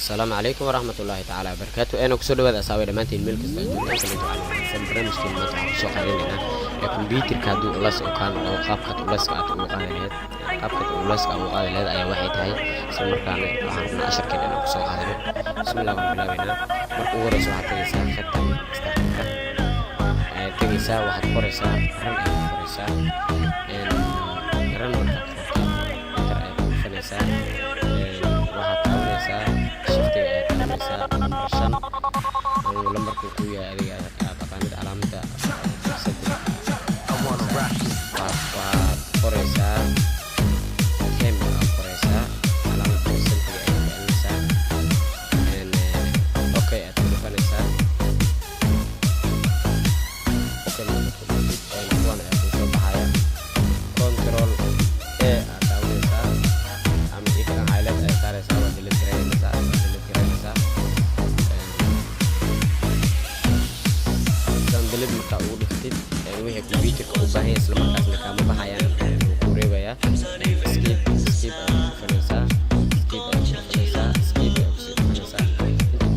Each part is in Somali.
السلام عليكم ورحمة الله تعالى وبركاته. أنا كسر هذا أسوي لما أنتي الملك استخدمنا كلمة على برنامج كلمة على شو قارننا الكمبيوتر كادو لص أو كان أو قاب لص أو قارنات قاب لص أو قارنات أي واحد هاي سمر كان وعندنا 10 كده أنا كسر قارنة بسم الله الرحمن الرحيم مركو ورس واحد تجسا خدام استخدمنا تجسا واحد فرسا رن فرسا رن مركب فرسا واحد فرسا shan lambarka ku yahay adiga aad taqaanid calaamada waa qoraysaa camera qoraysaa calaamada sentiga ay gelinaysaa okay aad dhufanaysaa okay kuwan ayaa ku soo baxaya control a aad daawanaysaa ama ikana highlight ay saaraysaa waa delete gareynaysaa delete marka ugu dhuftid wixii computerka u baahan isla markaasna kama baxayaan ku reebaya skip fanaysaa skip fanaysaa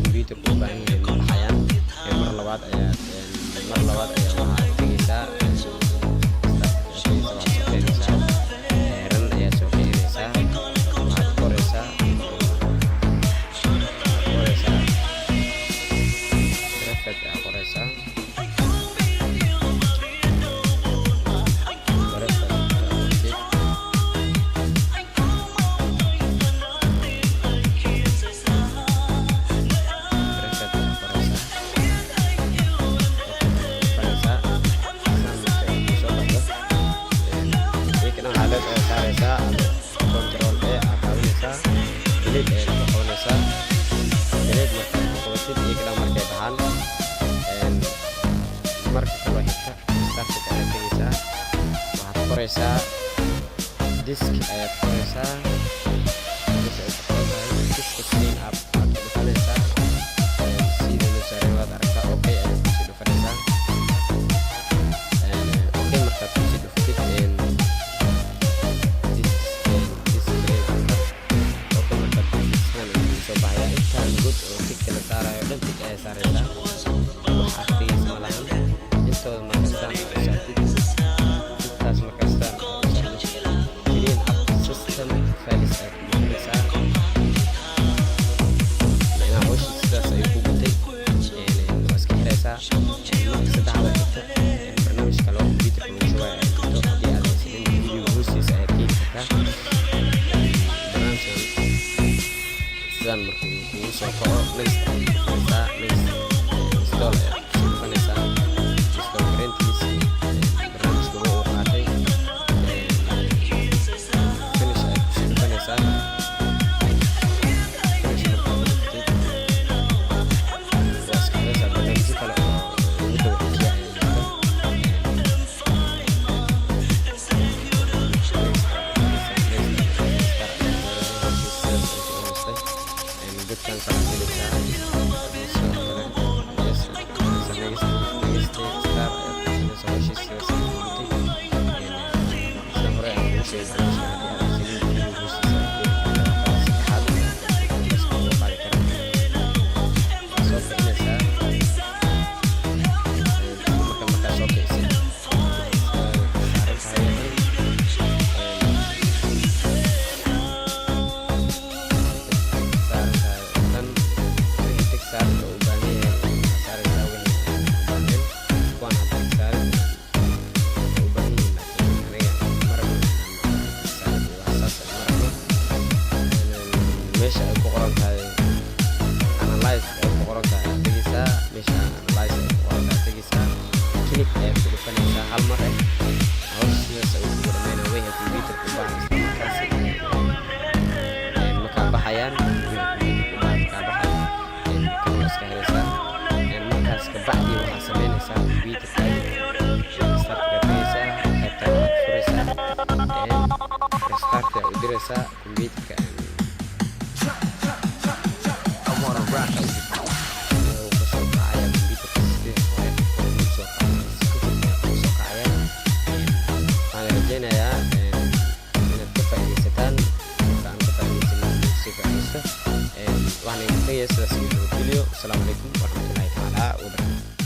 computerka u baahan yahay ma baxayaan mar labaad ayaa waxaa tegaysaa ran ayaa soo keenaysaa waxaad qoraysaa refet ayaa qoraysaa disk ayaad qoraysaa disk clean up aad dhufanaysaa sida loo saaray waad aragtaa okay ayaad kusii dhufanaysaa okay markaad kusii dhuftid disk clean up okay markaad kusii soo baxaya intaan good oo tigka la saarayo dhan tig ayaa saaraysaa wax artigaysa malahan intooda markastaan intaas markastaan sidaan markuu kugu soo kaco next install fanaysaa install garantiis barnaamijka uu qaatay finish aad kusii fanaysaa finish markaa dhuftid waa iska xiraysaa barnaamijyo kale oo ugu dawaxijiya meesha ay ku qoran tahay analyze ay ku qoran tahay tegaysaa meesha analyze ay ku qoran tahay tegaysaa click ayaa ku dhufanaysaa hal mar hawsha sidaas ay ugu dhammeynaa wixii computerka u baahan isla markaasi markaa baxayaan computerka u baahan markaa baxay kan waa iska xiraysaa markaas ka bacdii waxaa samaynaysaa computerka restartka tegaysaa qaybta waxaad furaysaa restartka u diraysaa computerka inaad ka faa'iidaysataan marka aan ka faa'iidaysan si faa'iidaysto waxaan idin tagay sidaas iyo nabadgelyo. Assalaamu calaykum waraxmatullaahi tacaala wabarakaatuh.